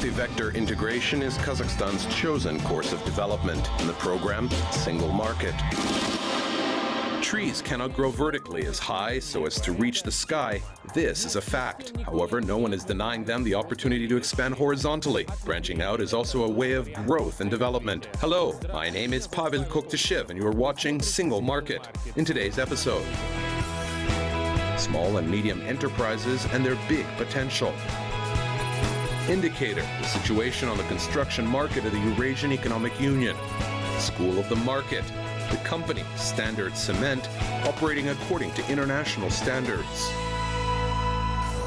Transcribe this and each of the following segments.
Multi-vector integration is Kazakhstan's chosen course of development. In the program, single market. Trees cannot grow vertically as high so as to reach the sky. This is a fact. However, no one is denying them the opportunity to expand horizontally. Branching out is also a way of growth and development. Hello, my name is Pavel Koktashev, and you are watching Single Market. In today's episode, small and medium enterprises and their big potential. Indicator, the situation on the construction market of the Eurasian Economic Union. School of the market. The company, Standard Cement, operating according to international standards.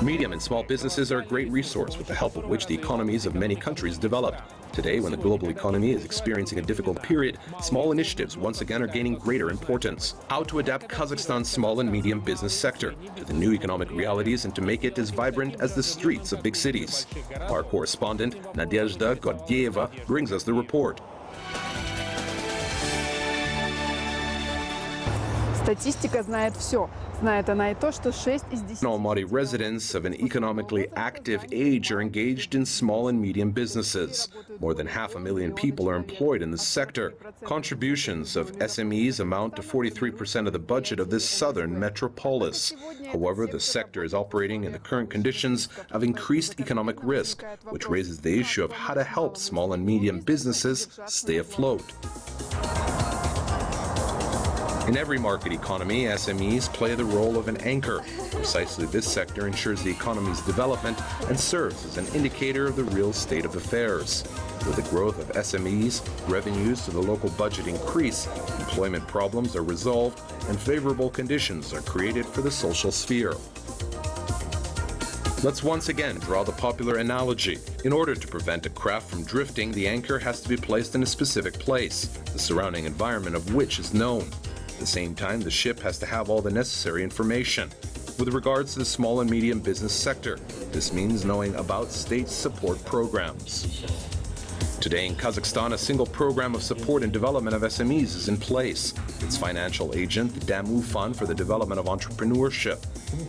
Medium and small businesses are a great resource with the help of which the economies of many countries developed. Today, when the global economy is experiencing a difficult period, small initiatives once again are gaining greater importance. How to adapt Kazakhstan's small and medium business sector to the new economic realities and to make it as vibrant as the streets of big cities. Our correspondent, Nadezhda Gordieva, brings us the report. Статистика знает все. Знает она и то, что 6 из 10... Almaty residents of an economically active age are engaged in small and medium businesses. More than 500,000 people are employed in this sector. Contributions of SMEs amount to 43% of the budget of this southern metropolis. However, the sector is operating in the current conditions of increased economic risk, which raises the issue of how to help small and medium businesses stay afloat. In every market economy, SMEs play the role of an anchor. Precisely this sector ensures the economy's development and serves as an indicator of the real state of affairs. With the growth of SMEs, revenues to the local budget increase, employment problems are resolved, and favorable conditions are created for the social sphere. Let's once again draw the popular analogy. In order to prevent a craft from drifting, the anchor has to be placed in a specific place, the surrounding environment of which is known. At the same time, the ship has to have all the necessary information. With regards to the small and medium business sector, this means knowing about state support programs. Today in Kazakhstan, a single program of support and development of SMEs is in place. Its financial agent, the Damu Fund for the Development of Entrepreneurship,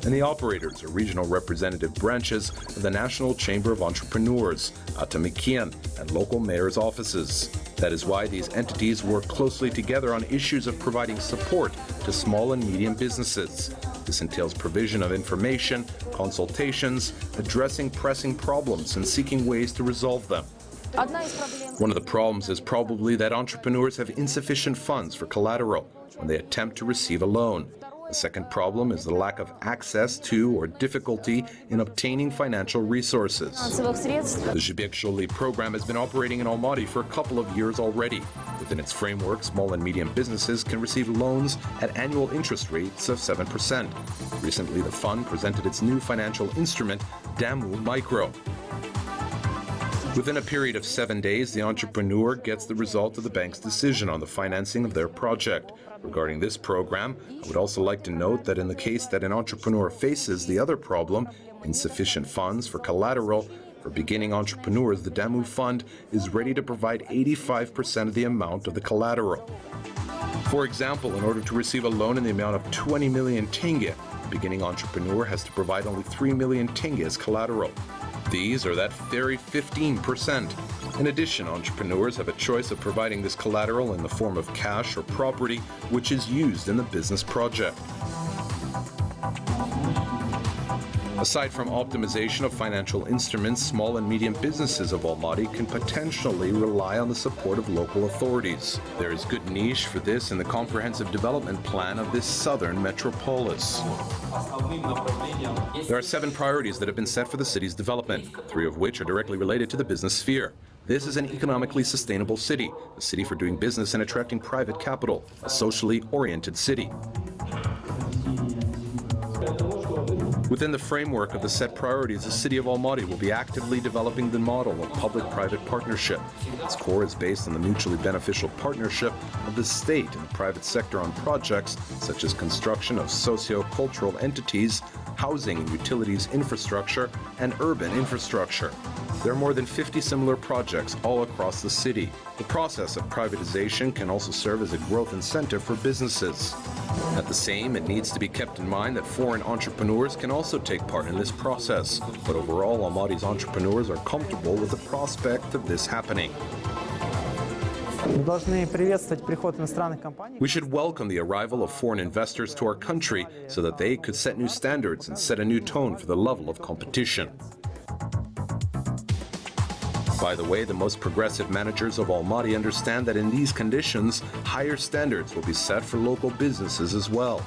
and the operators are regional representative branches of the National Chamber of Entrepreneurs, Atamikian, and local mayors' offices. That is why these entities work closely together on issues of providing support to small and medium businesses. This entails provision of information, consultations, addressing pressing problems, and seeking ways to resolve them. One of the problems is probably that entrepreneurs have insufficient funds for collateral when they attempt to receive a loan. The second problem is the lack of access to or difficulty in obtaining financial resources. The Jibek Joly program has been operating in Almaty for a couple of years already. Within its framework, small and medium businesses can receive loans at annual interest rates of 7%. Recently, the fund presented its new financial instrument, Damu Micro. Within a period of 7 days, the entrepreneur gets the result of the bank's decision on the financing of their project. Regarding this program, I would also like to note that in the case that an entrepreneur faces the other problem, insufficient funds for collateral, for beginning entrepreneurs, the Damu Fund is ready to provide 85% of the amount of the collateral. For example, in order to receive a loan in the amount of 20 million tenge, the beginning entrepreneur has to provide only 3 million tenge as collateral. These are that very 15%. In addition, entrepreneurs have a choice of providing this collateral in the form of cash or property, which is used in the business project. Aside from optimization of financial instruments, small and medium businesses of Almaty can potentially rely on the support of local authorities. There is good niche for this in the comprehensive development plan of this southern metropolis. There are 7 priorities that have been set for the city's development, 3 of which are directly related to the business sphere. This is an economically sustainable city, a city for doing business and attracting private capital, a socially oriented city. Within the framework of the set priorities, the city of Almaty will be actively developing the model of public-private partnership. Its core is based on the mutually beneficial partnership of the state and the private sector on projects such as construction of socio-cultural entities, housing and utilities infrastructure, and urban infrastructure. There are more than 50 similar projects all across the city. The process of privatization can also serve as a growth incentive for businesses. At the same, it needs to be kept in mind that foreign entrepreneurs can also take part in this process. But overall, Almaty's entrepreneurs are comfortable with the prospect of this happening. We should welcome the arrival of foreign investors to our country so that they could set new standards and set a new tone for the level of competition. By the way, the most progressive managers of Almaty understand that in these conditions, higher standards will be set for local businesses as well.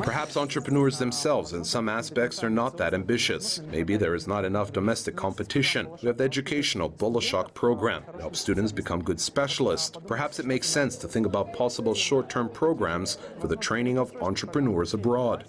Perhaps entrepreneurs themselves in some aspects are not that ambitious. Maybe there is not enough domestic competition. We have the educational Bolashok program. It helps students become good specialists. Perhaps it makes sense to think about possible short-term programs for the training of entrepreneurs abroad.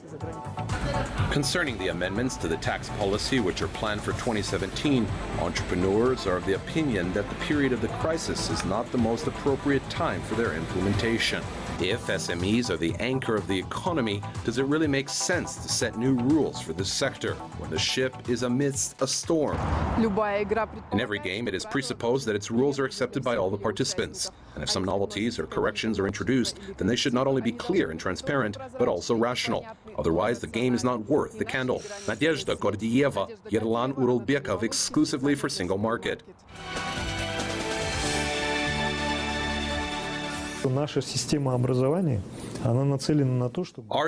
Concerning the amendments to the tax policy which are planned for 2017, entrepreneurs are of the opinion that the period of the crisis is not the most appropriate time for their implementation. If SMEs are the anchor of the economy, does it really make sense to set new rules for this sector when the ship is amidst a storm? In every game, it is presupposed that its rules are accepted by all the participants. And if some novelties or corrections are introduced, then they should not only be clear and transparent, but also rational. Otherwise, the game is not worth the candle. Nadezhda Gordieva, Yerlan Uralbekov, exclusively for Single Market. Our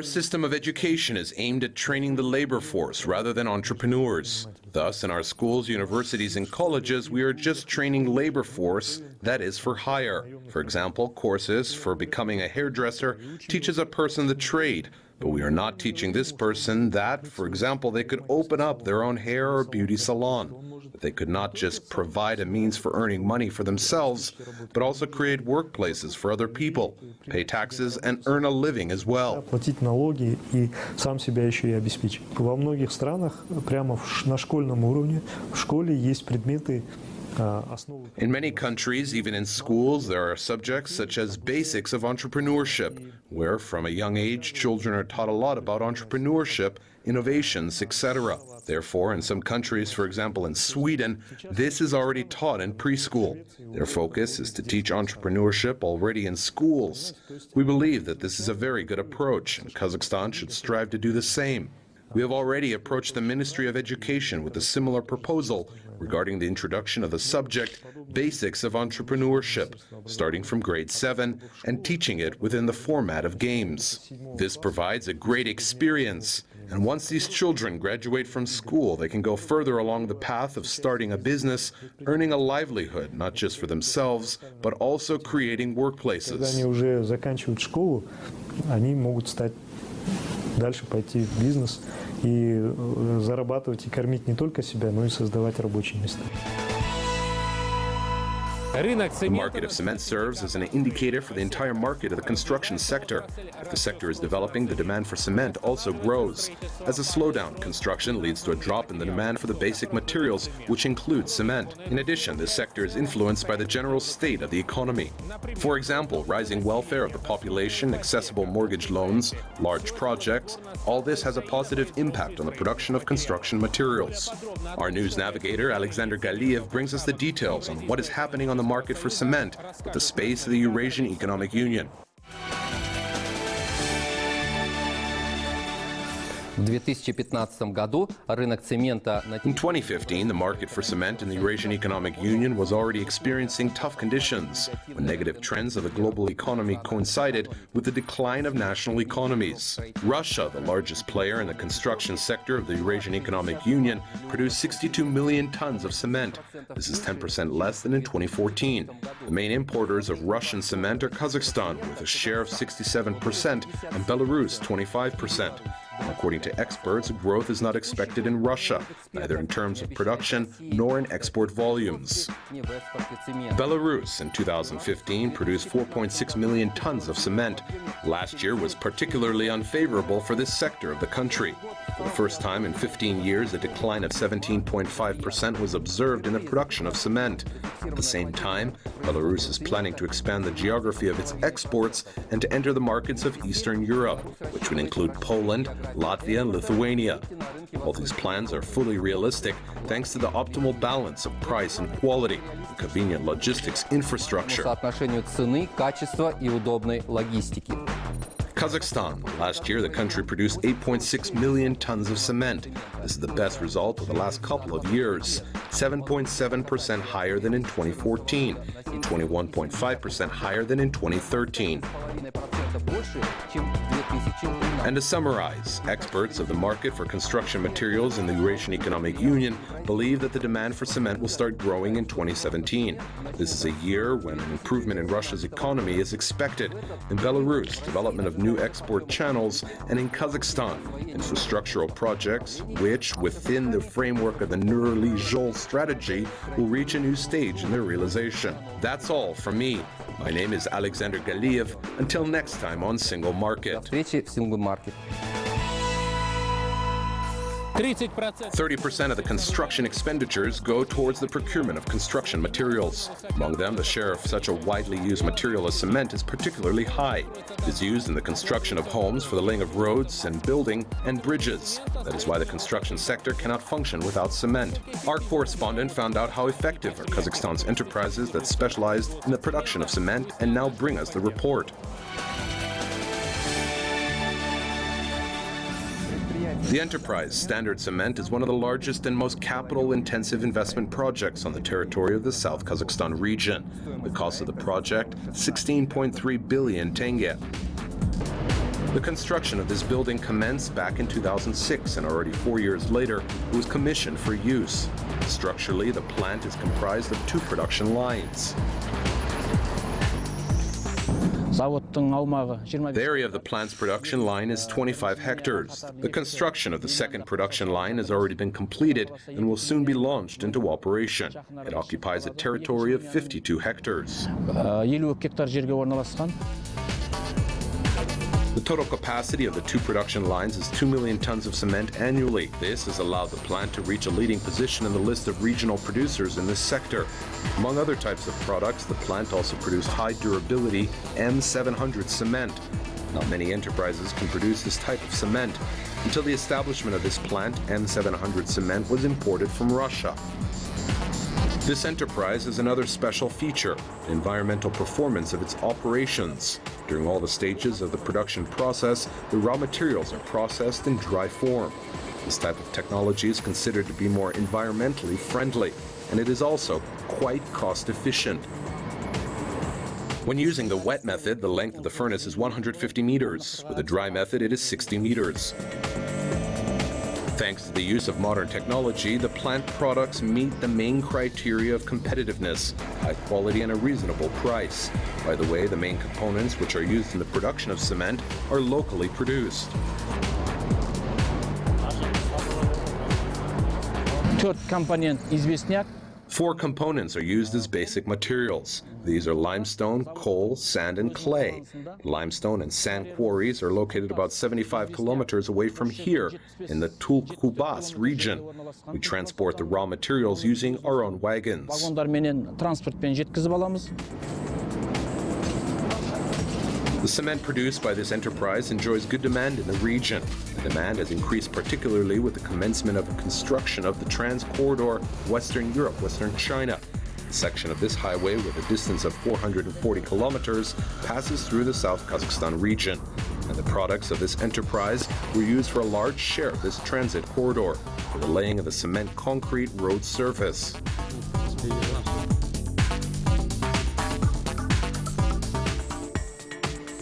system of education is aimed at training the labor force rather than entrepreneurs. Thus, in our schools, universities, and colleges, we are just training labor force that is for hire. For example, courses for becoming a hairdresser teaches a person the trade, but we are not teaching this person that, for example, they could open up their own hair or beauty salon. That they could not just provide a means for earning money for themselves, but also create workplaces for other people, pay taxes, and earn a living as well. Платить налоги и сам себя еще и обеспечить. Во многих странах прямо на школьном уровне в школе есть предметы. In many countries, even in schools, there are subjects such as basics of entrepreneurship, where from a young age, children are taught a lot about entrepreneurship, innovations, etc. Therefore, in some countries, for example in Sweden, this is already taught in preschool. Their focus is to teach entrepreneurship already in schools. We believe that this is a very good approach, and Kazakhstan should strive to do the same. We have already approached the Ministry of Education with a similar proposal regarding the introduction of the subject, Basics of Entrepreneurship, starting from grade 7 and teaching it within the format of games. This provides a great experience, and once these children graduate from school, they can go further along the path of starting a business, earning a livelihood, not just for themselves, but also creating workplaces. Когда они уже заканчивают школу, они могут стать дальше пойти в бизнес и зарабатывать и кормить не только себя, но и создавать рабочие места. The market of cement serves as an indicator for the entire market of the construction sector. If the sector is developing, the demand for cement also grows. As a slowdown, construction leads to a drop in the demand for the basic materials, which includes cement. In addition, this sector is influenced by the general state of the economy. For example, rising welfare of the population, accessible mortgage loans, large projects, all this has a positive impact on the production of construction materials. Our news navigator, Alexander Galiev, brings us the details on what is happening on the market for cement with the space of the Eurasian Economic Union. В 2015 году рынок цемента на In 2015, the market for cement in the Eurasian Economic Union was already experiencing tough conditions when negative trends of the global economy coincided with the decline of national economies. Russia, the largest player in the construction sector of the Eurasian Economic Union, produced 62 million tons of cement. This is 10% less than in 2014. The main importers of Russian cement are Kazakhstan with a share of 67% and Belarus 25%. According to experts, growth is not expected in Russia, neither in terms of production nor in export volumes. Belarus in 2015 produced 4.6 million tons of cement. Last year was particularly unfavorable for this sector of the country. For the first time in 15 years, a decline of 17.5% was observed in the production of cement. At the same time, Belarus is planning to expand the geography of its exports and to enter the markets of Eastern Europe, which would include Poland, Latvia, and Lithuania. All these plans are fully realistic thanks to the optimal balance of price and quality and convenient logistics infrastructure. Соотношению цены, качества и удобной логистики. Kazakhstan. Last year, the country produced 8.6 million tons of cement. This is the best result of the last couple of years, 7.7% higher than in 2014 and 21.5% higher than in 2013. And to summarize, experts of the market for construction materials in the Eurasian Economic Union believe that the demand for cement will start growing in 2017. This is a year when an improvement in Russia's economy is expected. In Belarus, development of new export channels, and in Kazakhstan, infrastructural projects which, within the framework of the Joly strategy, will reach a new stage in their realization. That's all from me. My name is Alexander Galiev. Until next time on Single Market. Встречи в Single Market. 30% of the construction expenditures go towards the procurement of construction materials. Among them, the share of such a widely used material as cement is particularly high. It is used in the construction of homes for the laying of roads and building and bridges. That is why the construction sector cannot function without cement. Our correspondent found out how effective are Kazakhstan's enterprises that specialized in the production of cement and now bring us the report. The enterprise, Standard Cement, is one of the largest and most capital-intensive investment projects on the territory of the South Kazakhstan region. The cost of the project, 16.3 billion tenge. The construction of this building commenced back in 2006, and already 4 years later, it was commissioned for use. Structurally, the plant is comprised of 2 production lines. The area of the plant's production line is 25 hectares. The construction of the second production line has already been completed and will soon be launched into operation. It occupies a territory of 52 hectares. The total capacity of the 2 production lines is 2 million tons of cement annually. This has allowed the plant to reach a leading position in the list of regional producers in this sector. Among other types of products, the plant also produced high durability M700 cement. Not many enterprises can produce this type of cement. Until the establishment of this plant, M700 cement was imported from Russia. This enterprise has another special feature, the environmental performance of its operations. During all the stages of the production process, the raw materials are processed in dry form. This type of technology is considered to be more environmentally friendly, and it is also quite cost-efficient. When using the wet method, the length of the furnace is 150 meters. With the dry method, it is 60 meters. Thanks to the use of modern technology, the plant products meet the main criteria of competitiveness, high quality and a reasonable price. By the way, the main components which are used in the production of cement are locally produced. 4 components are used as basic materials. These are limestone, coal, sand, and clay. Limestone and sand quarries are located about 75 kilometers away from here, in the Tulkubas region. We transport the raw materials using our own wagons. The cement produced by this enterprise enjoys good demand in the region. The demand has increased particularly with the commencement of the construction of the Trans-Corridor Western Europe, Western China. A section of this highway with a distance of 440 kilometers passes through the South Kazakhstan region. And the products of this enterprise were used for a large share of this transit corridor for the laying of the cement concrete road surface.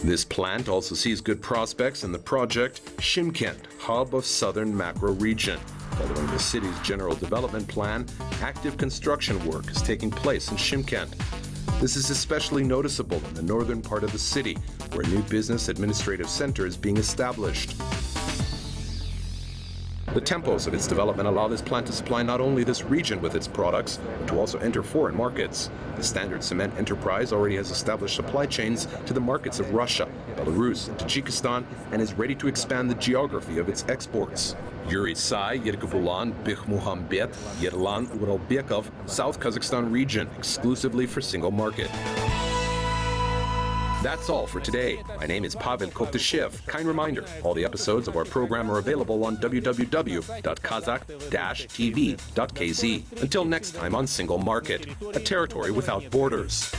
This plant also sees good prospects in the project Shymkent, hub of southern macro region. Following the city's general development plan, active construction work is taking place in Shymkent. This is especially noticeable in the northern part of the city, where a new business administrative center is being established. The tempos of its development allow this plant to supply not only this region with its products, but to also enter foreign markets. The Standard Cement enterprise already has established supply chains to the markets of Russia, Belarus, and Tajikistan, and is ready to expand the geography of its exports. Yuri Sai, Yerkebulan, Bikhmuhambet, Yerlan Uralbekov, South Kazakhstan region, exclusively for single market. That's all for today. My name is Pavel Koktashev. Kind reminder, all the episodes of our program are available on www.kazakh-tv.kz. Until next time on Single Market, a territory without borders.